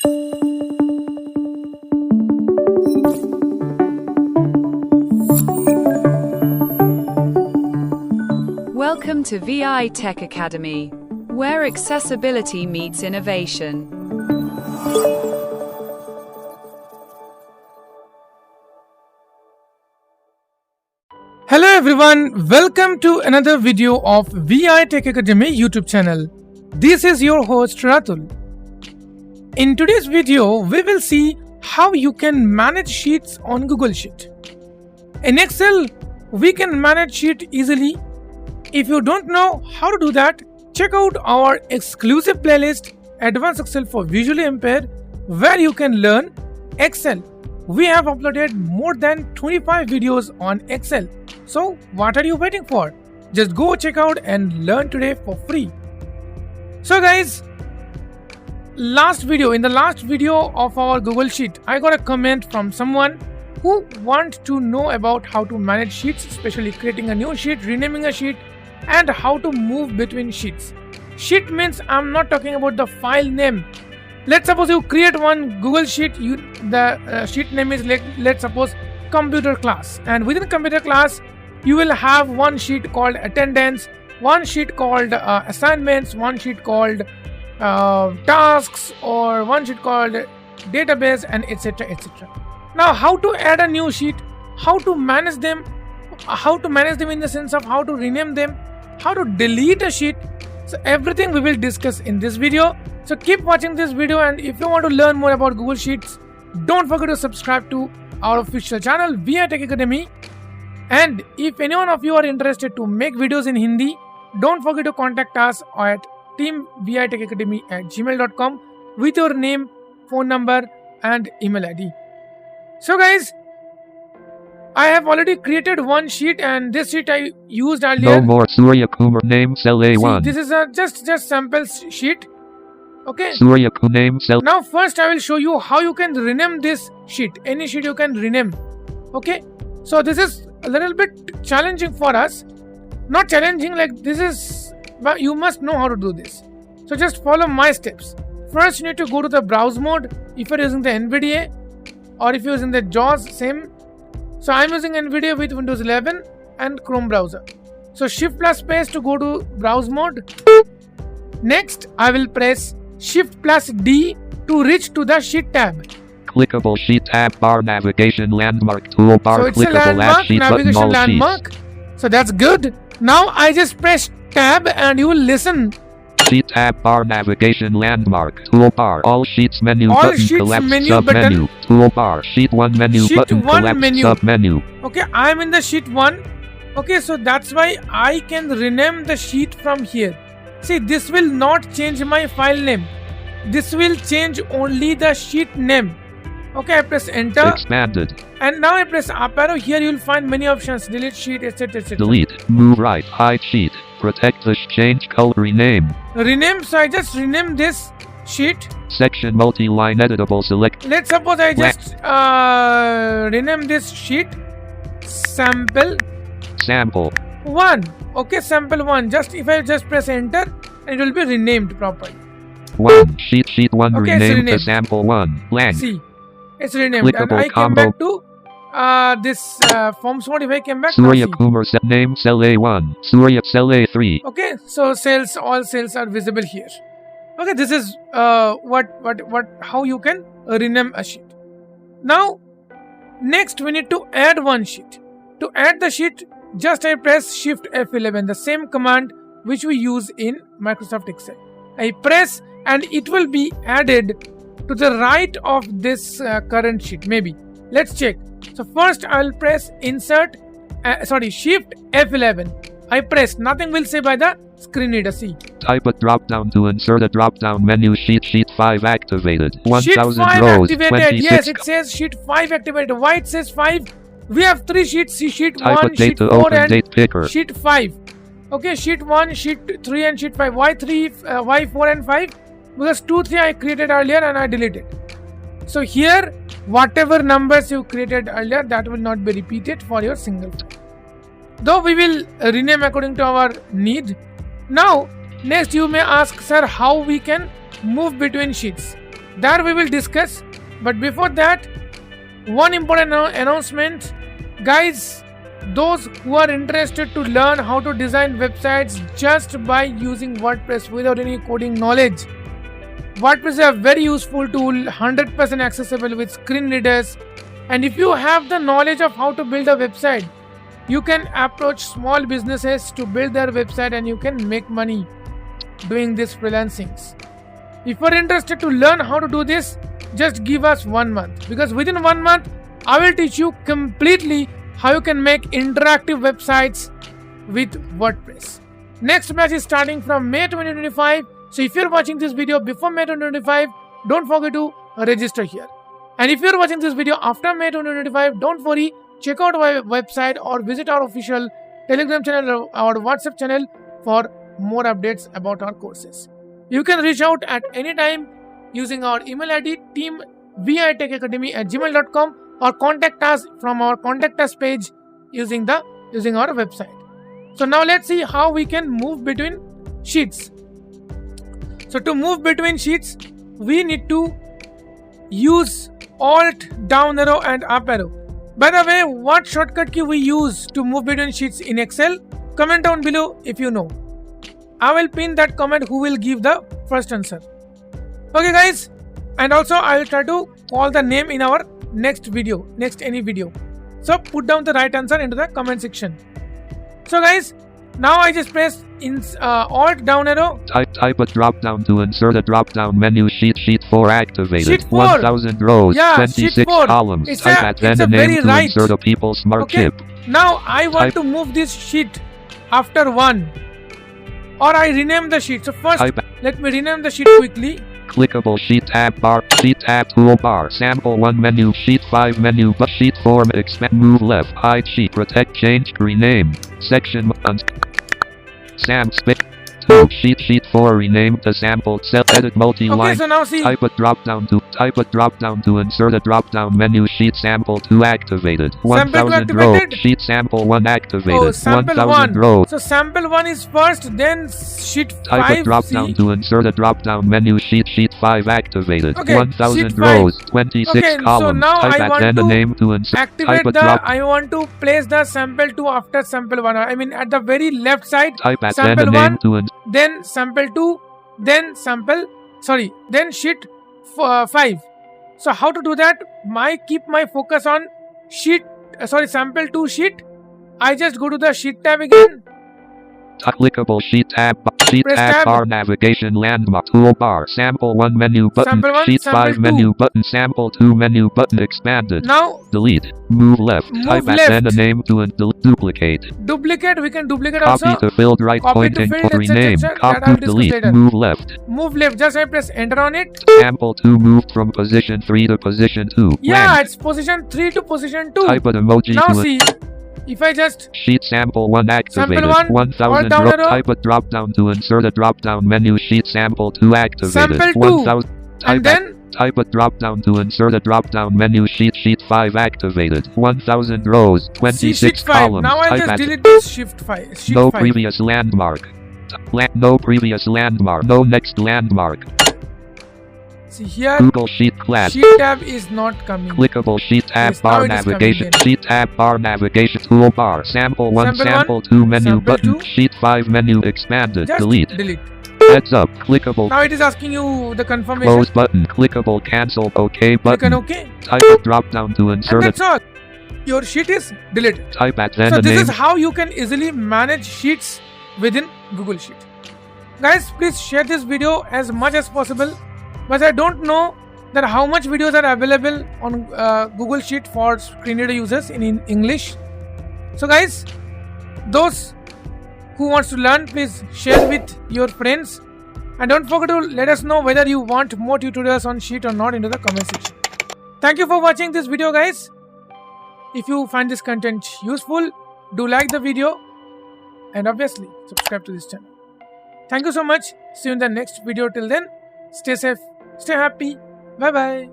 Welcome to V.I Tech Academy, where accessibility meets innovation. Hello everyone, welcome to another video of V.I Tech Academy YouTube channel. This is your host Ratul. In today's video, we will see how you can manage sheets on Google Sheet. In Excel, we can manage sheet easily. If you don't know how to do that, check out our exclusive playlist Advanced Excel for Visually Impaired, where you can learn Excel. We have uploaded more than 25 videos on Excel. So what are you waiting for? Just go check out and learn today for free. So guys, in the last video of our Google Sheet, I got a comment from someone who wants to know about how to manage sheets, especially creating a new sheet, renaming a sheet, and how to move between sheets. Sheet means I'm not talking about the file name. Let's suppose you create one Google Sheet, the sheet name is let's suppose computer class, and within computer class you will have one sheet called attendance, one sheet called assignments, one sheet called tasks, or one sheet called database, and etc. etc. Now how to add a new sheet, how to manage them in the sense of how to rename them, how to delete a sheet. So everything we will discuss in this video. So keep watching this video, and if you want to learn more about Google Sheets, don't forget to subscribe to our official channel V.I Tech Academy. And if any one of you are interested to make videos in Hindi, don't forget to contact us at teamvitechacademy@gmail.com with your name, phone number and email ID. So guys, I have already created one sheet, and this sheet I used earlier. No more Surya Kumar name cell A1. See, this is a just sample sheet. Okay. Surya Kumar name cell. Now first I will show you how you can rename this sheet. Any sheet you can rename. Okay. So this is a little bit challenging for us. Not challenging, like this is, but you must know how to do this. So just follow my steps. First you need to go to the browse mode if you're using the NVDA, or if you're using the JAWS, same. So I'm using NVDA with Windows 11 and Chrome browser. So Shift plus space to go to browse mode. Next, I will press Shift plus D to reach to the sheet tab. Clickable sheet tab bar navigation landmark toolbar. So it's clickable a landmark, sheet navigation button, landmark. So that's good. Now I just press tab and you will listen. Sheet tab bar navigation landmark toolbar all sheets menu all button sheets collapse menu sub button. menu toolbar sheet 1 menu Sheet button 1 collapse menu. sub menu. Okay, I am in the sheet 1. Okay, so that's why I can rename the sheet from here. See, this will not change my file name. This will change only the sheet name. Okay, I press enter. Expanded. And now I press up arrow. Here you will find many options. Delete sheet, etc. etc. Delete. Move right. Hide sheet. Protect the change color. Rename. Rename. So I just rename this sheet. Section multi-line editable select. Let's suppose I just rename this sheet sample 1. Okay, sample 1. Just if I just press enter, it will be renamed properly. 1 sheet 1 Okay, renamed to sample 1 blank. See, it's renamed. Clickable And I came combo. back to this forms mode. If I came back, Surya now see. Kumar name cell A1, Surya cell A3. Okay, so cells, all cells are visible here. Okay, this is how you can rename a sheet. Now, next we need to add one sheet. To add the sheet, just I press Shift F11, the same command which we use in Microsoft Excel. I press and it will be added to the right of this current sheet. Maybe. Let's check. So first I will press Shift F11. I press, nothing will say by the screen reader. See. Type a drop down to insert a drop down menu. Sheet 5 activated. 1000 sheet 5 rows. activated. 26. Yes, it says sheet 5 activated. Why it says 5? We have 3 sheets. See, sheet Type 1, a date sheet to 4 open and date picker. sheet 5. Okay, sheet 1, sheet 3 and sheet 5. Why 3? Why 4 and 5? Because 2, 3 I created earlier and I deleted. So here, whatever numbers you created earlier, that will not be repeated for your single file. Though we will rename according to our need. Now, next you may ask, sir, how we can move between sheets. That we will discuss. But before that, one important announcement. Guys, those who are interested to learn how to design websites just by using WordPress without any coding knowledge, WordPress is a very useful tool, 100% accessible with screen readers. And if you have the knowledge of how to build a website, you can approach small businesses to build their website and you can make money doing this freelancings. If you are interested to learn how to do this, just give us 1 month, because within 1 month I will teach you completely how you can make interactive websites with WordPress. Next batch is starting from May 2025. So if you're watching this video before May 2025, don't forget to register here. And if you're watching this video after May 2025, don't worry, check out our website or visit our official Telegram channel or WhatsApp channel for more updates about our courses. You can reach out at any time using our email ID team@vitechacademy@gmail.com or contact us from our contact us page using our website. So now let's see how we can move between sheets. So to move between sheets, we need to use Alt, down arrow and up arrow. By the way, what shortcut key we use to move between sheets in Excel? Comment down below if you know. I will pin that comment who will give the first answer. Okay guys, and also I will try to call the name in our next any video. So put down the right answer into the comment section. So guys, now I just press Alt down arrow. Type a drop down to insert a drop down menu. Sheet 4 activated. Sheet 4. 1000 rows. Yeah, 26 columns. Type at then the name to insert a people smart chip. Now I want to move this sheet after 1, or I rename the sheet. So first let me rename the sheet quickly. Clickable sheet tab bar, sheet tab toolbar, sample 1 menu, sheet 5 menu, but sheet 4 expand, move left, hide sheet, protect, change, rename, section, sam space 2, sheet 4 rename to sample cell, edit multi-line. Okay, so now see. Type a drop down to insert a drop down menu. Sheet sample 2 activated. 1000 rows. Sheet sample 1 activated. Oh, sample 1000 1. rows. So sample 1 is first, then sheet 5. Type a drop down to insert a drop down menu. Sheet 5 activated. Okay, 1000 rows. 26 columns. So now Type I at want then to the name to insert. activate I want to place the sample 2 after sample 1. I mean at the very left side. Type at sample then the 1, name to insert. then sample 2, then then sheet 5. So how to do that? Keep my focus on sample 2 sheet. I just go to the sheet tab again. Clickable sheet tab bar, navigation landmark toolbar, sample 1 menu button, sheet 5 menu button, sample 2 menu button expanded. Now delete, move left, type at then the name to duplicate. Duplicate, we can duplicate copy also. To filled right point and rename, copy delete, move left. Move left, just I press enter on it. Sample 2 moved from position 3 to position 2. Yeah, it's position 3 to position 2. Type an emoji now to see. If I just sheet sample 1 activated, sample 1, 1000 row, type a drop down to insert a drop down menu. Sheet sample 2 activated, sample 2, and then type a drop down to insert a drop down menu. Sheet 5 activated, 1000 rows, 26 columns. Now I just delete this sheet 5. No previous landmark. No previous landmark. No next landmark. See here, Google Sheet class. Sheet tab is not coming. Clickable sheet tab yes, bar navigation. Sheet tab bar navigation toolbar. Sample 1, sample 2 menu sample button. 2. Sheet 5 menu expanded. Just delete. Heads up. Clickable. Now it is asking you the confirmation. Close button. Clickable cancel. OK button. Click on OK. Type a drop down to insert. And that's all. Your sheet is deleted. Type at then so the this name. is how you can easily manage sheets within Google Sheet. Guys, please share this video as much as possible, but I don't know that how much videos are available on Google Sheet for screen reader users in English. So guys, those who wants to learn, please share with your friends, and don't forget to let us know whether you want more tutorials on Sheet or not into the comment section. Thank you for watching this video guys. If you find this content useful, do like the video and obviously subscribe to this channel. Thank you so much. See you in the next video. Till then, stay safe, stay happy. Bye bye.